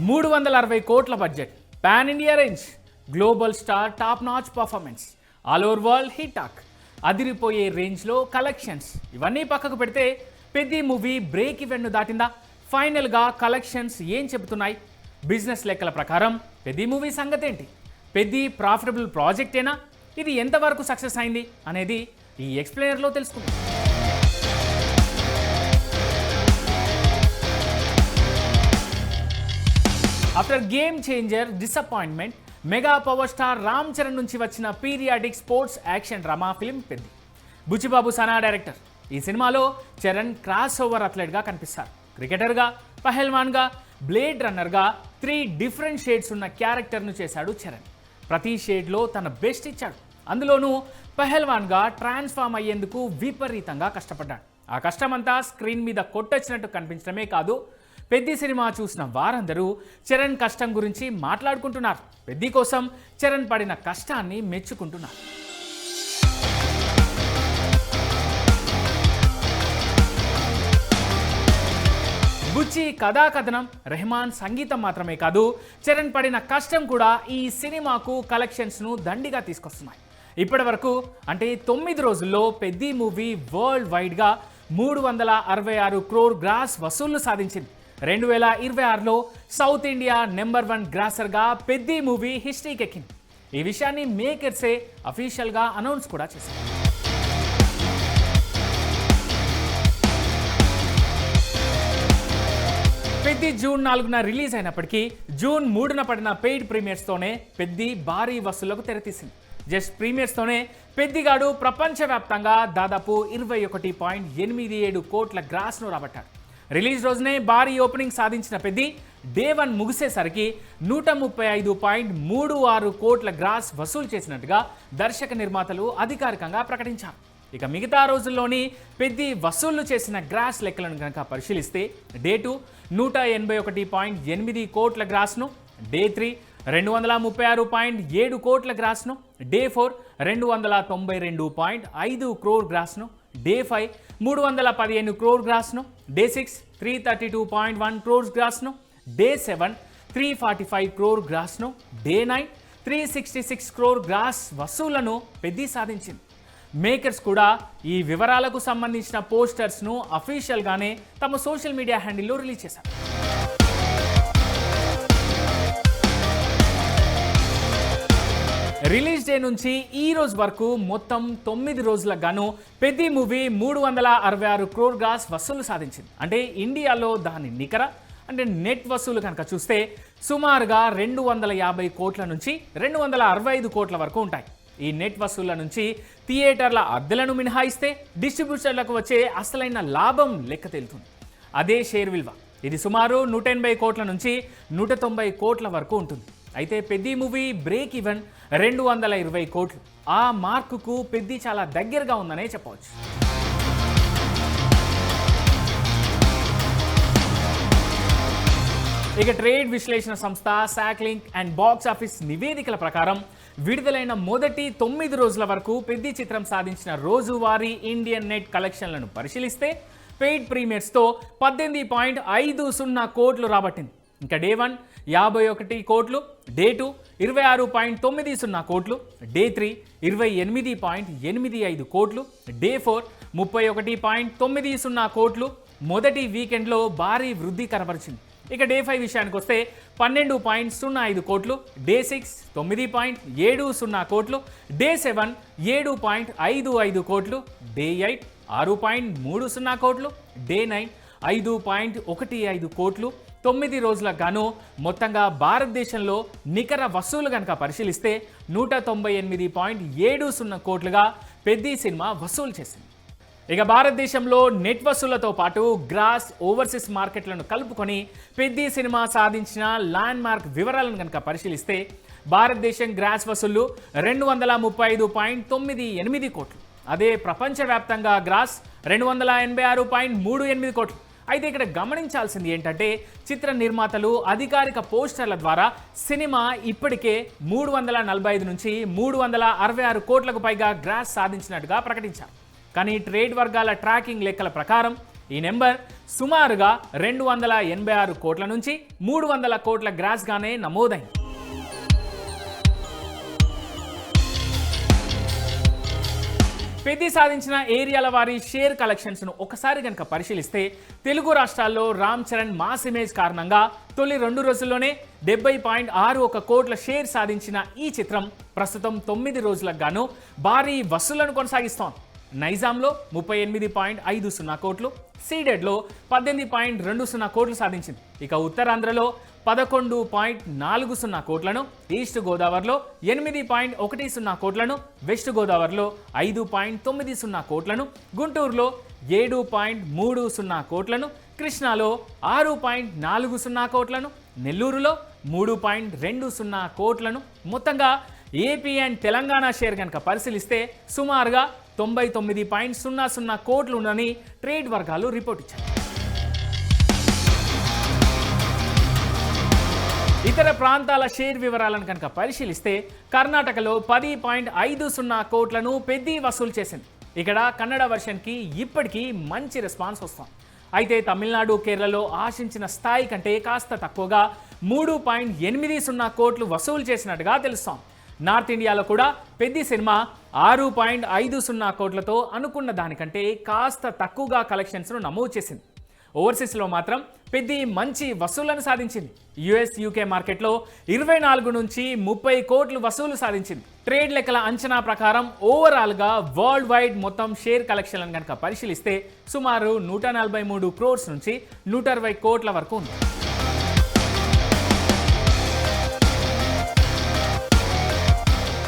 360 కోట్ల budget, pan India range, global star, top notch performance, all over world hit talk, అదిరిపోయే రేంజ్లో collections. ఇవన్నీ పక్కకు పెడితే పెద్ది మూవీ బ్రేక్ ఈవెన్ను దాటిందా? ఫైనల్గా కలెక్షన్స్ ఏం చెబుతున్నాయి? బిజినెస్ లెక్కల ప్రకారం పెద్ది మూవీ సంగతి ఏంటి? పెద్ది ప్రాఫిటబుల్ ప్రాజెక్టేనా? ఇది ఎంతవరకు సక్సెస్ అయింది అనేది ఈ ఎక్స్ప్లెయినర్లో తెలుసుకుందాం. After game changer disappointment, mega power star Ram Charan నుంచి వచ్చిన periodic sports action drama film Peddi. Buchi Babu Sana director. ఈ సినిమాలో చరణ్ క్రాస్ ఓవర్ అథ్లెట్గా కనిపిస్తారు. క్రికెటర్గా, పహల్వాన్గా, బ్లేడ్ రన్నర్గా 3 డిఫరెంట్ షేడ్స్ ఉన్న క్యారెక్టర్ను చేశాడు చరణ్. ప్రతి షేడ్లో తన బెస్ట్ ఇచ్చాడు. అందులోనూ పహల్వాన్గా ట్రాన్స్ఫార్మ్ అయ్యేందుకు విపరీతంగా కష్టపడ్డాడు. ఆ కష్టమంతా స్క్రీన్ మీద కొట్టొచ్చినట్టు కనిపించడమే కాదు, పెద్ది సినిమా చూసిన వారందరూ చరణ్ కష్టం గురించి మాట్లాడుకుంటున్నారు. పెద్ది కోసం చరణ్ పడిన కష్టాన్ని మెచ్చుకుంటున్నారు. బుచ్చి కథాకథనం, రెహమాన్ సంగీతం మాత్రమే కాదు, చరణ్ పడిన కష్టం కూడా ఈ సినిమాకు కలెక్షన్స్ను దండిగా తీసుకొస్తున్నాయి. ఇప్పటి వరకు అంటే 9 రోజుల్లో పెద్ది మూవీ వరల్డ్ వైడ్గా 366 క్రోర్ గ్రాస్ వసూళ్లు సాధించింది. 2026లో సౌత్ ఇండియా నెంబర్ 1 గ్రాసర్గా పెద్ది మూవీ హిస్టరీకి ఎక్కింది. ఈ విషయాన్ని మేకర్సే అఫీషియల్గా అనౌన్స్ కూడా చేశారు. పెద్ది జూన్ 4న రిలీజ్ అయినప్పటికీ జూన్ 3న పడిన పెయిడ్ ప్రీమియర్స్తోనే పెద్ది భారీ వసూళ్లకు తెరతీసింది. జస్ట్ ప్రీమియర్స్తోనే పెద్దిగాడు ప్రపంచవ్యాప్తంగా దాదాపు 21.87 కోట్ల గ్రాస్ను రాబట్టాడు. రిలీజ్ రోజునే భారీ ఓపెనింగ్ సాధించిన పెద్ది డే 1 ముగిసేసరికి 135.36 కోట్ల గ్రాస్ వసూలు చేసినట్టుగా దర్శక నిర్మాతలు అధికారికంగా ప్రకటించారు. ఇక మిగతా రోజుల్లోని పెద్ది వసూళ్లు చేసిన గ్రాస్ లెక్కలను కనుక పరిశీలిస్తే డే 2 181.8 కోట్ల గ్రాస్ను, డే 3 236.7 కోట్ల గ్రాస్ను, డే 4 292.5 క్రోర్ గ్రాస్ను, డే 5 315 క్రోర్ గ్రాస్ను, డే 6 332.1 క్రోర్స్ గ్రాస్ను, డే 7 345 క్రోర్ గ్రాస్ను, డే 9 366 క్రోర్ గ్రాస్ వసూళ్లను పెద్ది సాధించింది. మేకర్స్ కూడా ఈ వివరాలకు సంబంధించిన పోస్టర్స్ను అఫీషియల్గానే తమ సోషల్ మీడియా హ్యాండిల్లో రిలీజ్ చేశారు. రిలీజ్ డే నుంచి ఈ రోజు వరకు మొత్తం 9 రోజులకు గాను పెద్ది మూవీ 366 క్రోర్ గ్రాస్ వసూలు సాధించింది. అంటే ఇండియాలో దాని నికర అంటే నెట్ వసూలు కనుక చూస్తే సుమారుగా 250 కోట్ల నుంచి 265 కోట్ల వరకు ఉంటాయి. ఈ నెట్ వసూళ్ల నుంచి థియేటర్ల అద్దెలను మినహాయిస్తే డిస్ట్రిబ్యూటర్లకు వచ్చే అసలైన లాభం లెక్క తేలుతుంది. అదే షేర్ విలువ. ఇది సుమారు 180 కోట్ల నుంచి 190 కోట్ల వరకు ఉంటుంది. అయితే పెద్ది మూవీ బ్రేక్ ఈవెన్ 220 కోట్లు. ఆ మార్కుకు పెద్ది చాలా దగ్గరగా ఉందనే చెప్పవచ్చు. ఇక ట్రేడ్ విశ్లేషణ సంస్థ సాక్లింక్ అండ్ బాక్స్ ఆఫీస్ నివేదికల ప్రకారం విడుదలైన మొదటి 9 రోజుల వరకు పెద్ది చిత్రం సాధించిన రోజువారీ ఇండియన్ నెట్ కలెక్షన్లను పరిశీలిస్తే పెయిడ్ ప్రీమియర్స్తో 18.50 కోట్లు రాబట్టింది. ఇంకా డే 1 51 కోట్లు, డే 2 26.90 కోట్లు, డే 3 28.85 కోట్లు, డే 4 31.90 కోట్లు. మొదటి వీకెండ్లో భారీ వృద్ధి కనబరిచింది. ఇక డే 5 విషయానికి వస్తే 12.05 కోట్లు, డే 6 9.70 కోట్లు, డే 7 7.55 కోట్లు, డే 8 6.30 కోట్లు, డే 9 5.15 కోట్లు. 9 రోజులకు గాను మొత్తంగా భారతదేశంలో నికర వసూలు కనుక పరిశీలిస్తే 198.70 కోట్లుగా పెద్ది సినిమా వసూలు చేసింది. ఇక భారతదేశంలో నెట్ వసూళ్లతో పాటు గ్రాస్, ఓవర్సీస్ మార్కెట్లను కలుపుకొని పెద్ది సినిమా సాధించిన ల్యాండ్ మార్క్ వివరాలను కనుక పరిశీలిస్తే భారతదేశం గ్రాస్ వసూళ్లు 235.98 కోట్లు. అదే ప్రపంచవ్యాప్తంగా గ్రాస్ 286.38 కోట్లు. అయితే ఇక్కడ గమనించాల్సింది ఏంటంటే చిత్ర నిర్మాతలు అధికారిక పోస్టర్ల ద్వారా సినిమా ఇప్పటికే 345 నుంచి 366 కోట్లకు పైగా గ్రాస్ సాధించినట్టుగా ప్రకటించారు. కానీ ట్రేడ్ వర్గాల ట్రాకింగ్ లెక్కల ప్రకారం ఈ నెంబర్ సుమారుగా 286 కోట్ల నుంచి 300 కోట్ల గ్రాస్గానే నమోదైంది. పెద్ది సాధించిన ఏరియాల వారి షేర్ కలెక్షన్స్ను ఒకసారి కనుక పరిశీలిస్తే తెలుగు రాష్ట్రాల్లో రామ్ చరణ్ మాస్ ఇమేజ్ కారణంగా తొలి 2 రోజుల్లోనే 70.61 కోట్ల షేర్ సాధించిన ఈ చిత్రం ప్రస్తుతం 9 రోజులకు గాను భారీ వసూళ్లను కొనసాగిస్తోంది. నైజాంలో 38.50 కోట్లు, సీడెడ్లో 18.20 కోట్లు సాధించింది. ఇక ఉత్తరాంధ్రలో 11.40 కోట్లను, ఈస్ట్ గోదావరిలో 8.10 కోట్లను, వెస్ట్ గోదావరిలో 5.90 కోట్లను, గుంటూరులో 7.30 కోట్లను, కృష్ణాలో 6.40 కోట్లను, నెల్లూరులో 3.20 కోట్లను, మొత్తంగా ఏపీ అండ్ తెలంగాణ షేర్ కనుక పరిశీలిస్తే సుమారుగా 99.00 కోట్లు ఉందని ట్రేడ్ వర్గాలు రిపోర్ట్ ఇచ్చాయి. ఇతర ప్రాంతాల షేర్ వివరాలను కనుక పరిశీలిస్తే కర్ణాటకలో 10.50 కోట్లను పెద్ది వసూలు చేసింది. ఇక్కడ కన్నడ వర్షన్కి ఇప్పటికీ మంచి రెస్పాన్స్ వస్తుంది. అయితే తమిళనాడు, కేరళలో ఆశించిన స్థాయి కంటే కాస్త తక్కువగా 3.80 కోట్లు వసూలు చేసినట్టుగా తెలుస్తోంది. నార్త్ ఇండియాలో కూడా పెద్ది సినిమా 6.50 కోట్లతో అనుకున్న దానికంటే కాస్త తక్కువగా కలెక్షన్స్ను నమోదు చేసింది. ఓవర్సీస్లో మాత్రం పెద్ది మంచి వసూళ్లను సాధించింది. యుఎస్, యూకే మార్కెట్లో 24 నుంచి 30 కోట్లు వసూలు సాధించింది. ట్రేడ్ లెక్కల అంచనా ప్రకారం ఓవరాల్గా వరల్డ్ వైడ్ మొత్తం షేర్ కలెక్షన్లను కనుక పరిశీలిస్తే సుమారు 143 క్రోర్స్ నుంచి 120 కోట్ల వరకు ఉంది.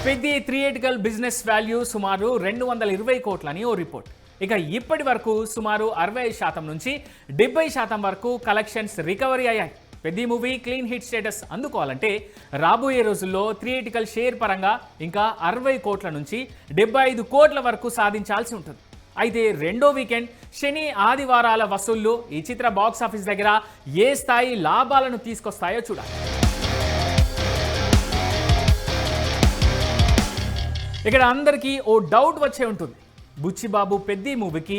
పెద్ది థియేట్రికల్ బిజినెస్ వాల్యూ సుమారు 220 కోట్లని ఓ రిపోర్ట్. ఇక ఇప్పటి వరకు సుమారు 65% నుంచి 70% వరకు కలెక్షన్స్ రికవరీ అయ్యాయి. Peddi movie clean hit status అందుకోవాలంటే రాబోయే రోజుల్లో థియేట్రికల్ షేర్ పరంగా ఇంకా 60 కోట్ల నుంచి 75 కోట్ల వరకు సాధించాల్సి ఉంటుంది. అయితే రెండో వీకెండ్ శని, ఆదివారాల వసూళ్లు ఈ చిత్ర బాక్స్ ఆఫీస్ దగ్గర ఏ స్థాయి లాభాలను తీసుకొస్తాయో చూడాలి. ఇక్కడ అందరికీ ఓ డౌట్ వచ్చే ఉంటుంది. బుచ్చిబాబు పెద్ది మూవీకి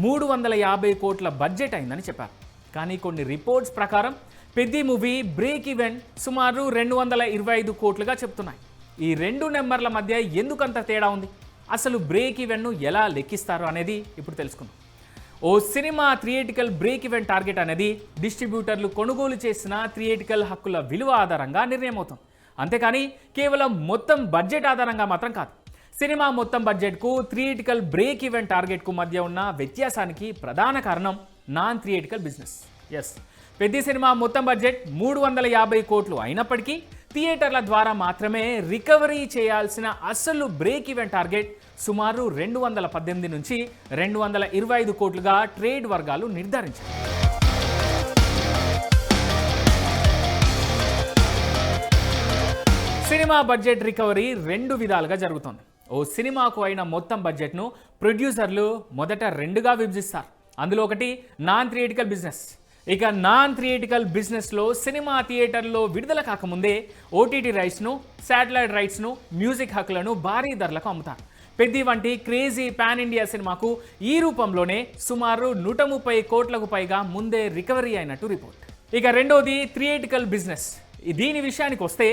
350 కోట్ల బడ్జెట్ అయిందని చెప్పారు. కానీ కొన్ని రిపోర్ట్స్ ప్రకారం పెద్ది మూవీ బ్రేక్ ఈవెన్ సుమారు 225 కోట్లుగా చెప్తున్నాయి. ఈ రెండు నెంబర్ల మధ్య ఎందుకంత తేడా ఉంది? అసలు బ్రేక్ ఈవెన్ను ఎలా లెక్కిస్తారు అనేది ఇప్పుడు తెలుసుకుందాం. ఓ సినిమా థియేట్రికల్ బ్రేక్ ఈవెన్ టార్గెట్ అనేది డిస్ట్రిబ్యూటర్లు కొనుగోలు చేసిన థియేట్రికల్ హక్కుల విలువ ఆధారంగా నిర్ణయం అవుతుంది. అంతేకాని కేవలం మొత్తం బడ్జెట్ ఆధారంగా మాత్రం కాదు. సినిమా మొత్తం బడ్జెట్కు థియేట్రికల్ బ్రేక్ ఈవెన్ టార్గెట్కు మధ్య ఉన్న వ్యత్యాసానికి ప్రధాన కారణం non theatrical business. Yes, Peddi సినిమా మొత్తం బడ్జెట్ 350 కోట్లు అయినప్పటికీ థియేటర్ల ద్వారా మాత్రమే రికవరీ చేయాల్సిన అసలు బ్రేక్ ఈవెన్ టార్గెట్ సుమారు 218 నుంచి 225 కోట్లుగా ట్రేడ్ వర్గాలు నిర్ధారించాయి. సినిమా బడ్జెట్ రికవరీ 2 విధాలుగా జరుగుతుంది. ఓ సినిమాకు అయిన మొత్తం బడ్జెట్ను ప్రొడ్యూసర్లు మొదట 2గా విభజిస్తారు. అందులో ఒకటి నాన్ థియేట్రికల్ బిజినెస్. ఇక నాన్ థియేట్రికల్ బిజినెస్లో సినిమా థియేటర్లో విడుదల కాకముందే ఓటీటీ రైట్స్ను, శాటిలైట్ రైట్స్ను, మ్యూజిక్ హక్కులను భారీ ధరలకు అమ్ముతారు. పెద్ది వంటి క్రేజీ పాన్ ఇండియా సినిమాకు ఈ రూపంలోనే సుమారు 130 కోట్లకు పైగా ముందే రికవరీ అయినట్టు రిపోర్ట్. ఇక రెండోది థియేట్రికల్ బిజినెస్. దీని విషయానికి వస్తే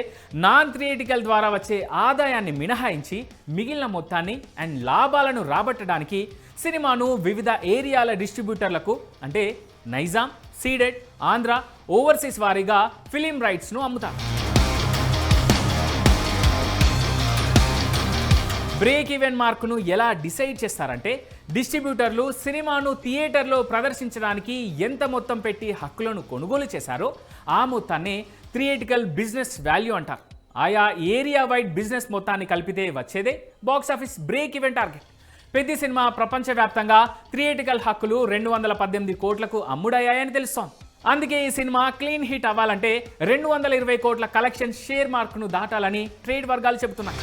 నాన్ థియేట్రికల్ ద్వారా వచ్చే ఆదాయాన్ని మినహాయించి మిగిలిన మొత్తాన్ని అండ్ లాభాలను రాబట్టడానికి సినిమాను వివిధ ఏరియాల డిస్ట్రిబ్యూటర్లకు అంటే నైజాం, సీడెడ్, ఆంధ్ర, ఓవర్సీస్ వారీగా ఫిలిం రైట్స్ను అమ్ముతారు. బ్రేక్ ఈవెన్ మార్కును ఎలా డిసైడ్ చేస్తారంటే డిస్ట్రిబ్యూటర్లు సినిమాను థియేటర్లో ప్రదర్శించడానికి ఎంత మొత్తం పెట్టి హక్కులను కొనుగోలు చేశారో ఆ మొత్తాన్ని థియేట్రికల్ బిజినెస్ వాల్యూ అంటారు. ఆయా ఏరియా వైడ్ బిజినెస్ మొత్తాన్ని కలిపితే వచ్చేదే box office break even target. Peddi cinema ప్రపంచవ్యాప్తంగా థియేట్రికల్ హక్కులు 218 కోట్లకు అమ్ముడయ్యాయని తెలుస్తోంది. అందుకే ఈ సినిమా క్లీన్ హిట్ అవ్వాలంటే 220 కోట్ల కలెక్షన్ షేర్ మార్కును దాటాలని ట్రేడ్ వర్గాలు చెబుతున్నాయి.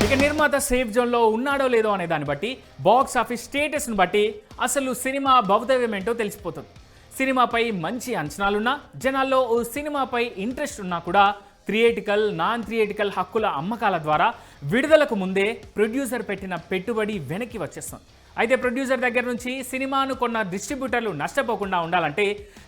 ఇక నిర్మాత సేఫ్ జోన్లో ఉన్నాడో లేదో అనే దాన్ని బట్టి బాక్స్ ఆఫీస్ స్టేటస్ను బట్టి అసలు సినిమా భవితవ్యం ఏంటో తెలిసిపోతుంది. సినిమాపై మంచి అంచనాలున్నా, జనాల్లో ఓ సినిమాపై ఇంట్రెస్ట్ ఉన్నా కూడా థియేటికల్, నాన్ థియేటికల్ హక్కుల అమ్మకాల ద్వారా విడుదలకు ముందే ప్రొడ్యూసర్ పెట్టిన పెట్టుబడి వెనక్కి వచ్చేస్తుంది. అయితే ప్రొడ్యూసర్ దగ్గర నుంచి సినిమాను కొన్న డిస్ట్రిబ్యూటర్లు నష్టపోకుండా ఉండాలంటే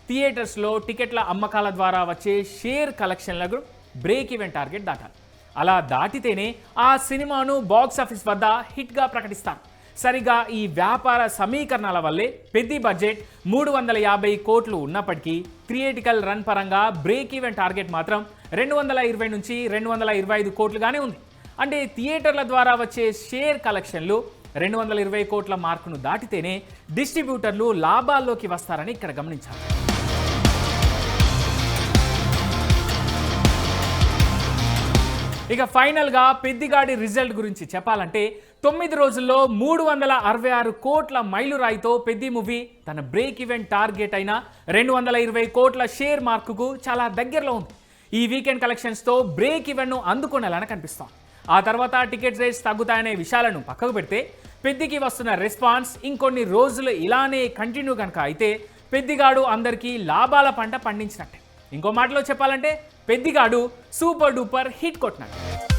థియేటర్స్లో టికెట్ల అమ్మకాల ద్వారా వచ్చే షేర్ కలెక్షన్లకు బ్రేక్ ఈవెన్ టార్గెట్ దాటాలి. అలా దాటితేనే ఆ సినిమాను బాక్స్ ఆఫీస్ వద్ద హిట్గా ప్రకటిస్తారు. సరిగా ఈ వ్యాపార సమీకరణాల వల్లే పెద్ద బడ్జెట్ 350 కోట్లు ఉన్నప్పటికీ థియేటికల్ రన్ పరంగా బ్రేక్ ఈవెన్ టార్గెట్ మాత్రం 220 నుంచి 225 కోట్లుగానే ఉంది. అంటే థియేటర్ల ద్వారా వచ్చే షేర్ కలెక్షన్లు 220 కోట్ల మార్కును దాటితేనే డిస్ట్రిబ్యూటర్లు లాభాల్లోకి వస్తారని ఇక్కడ గమనించాలి. ఇక ఫైనల్గా పెద్దిగాడి రిజల్ట్ గురించి చెప్పాలంటే 9 రోజుల్లో 366 కోట్ల మైలురాయితో పెద్ది మూవీ తన బ్రేక్ ఈవెన్ టార్గెట్ అయిన 220 కోట్ల షేర్ మార్కుకు చాలా దగ్గరలో ఉంది. ఈ వీకెండ్ కలెక్షన్స్తో బ్రేక్ ఈవెన్ను అందుకునేలానే కనిపిస్తాం. ఆ తర్వాత టికెట్ రేట్స్ తగ్గుతాయనే విషయాలను పక్కకు పెడితే పెద్దికి వస్తున్న రెస్పాన్స్ ఇంకొన్ని రోజులు ఇలానే కంటిన్యూ కనుక అయితే పెద్దిగాడు అందరికీ లాభాల పంట పండించినట్టే. ఇంకో మాటలో చెప్పాలంటే పెద్దిగాడు సూపర్ డూపర్ హిట్ కొట్టినట్టు.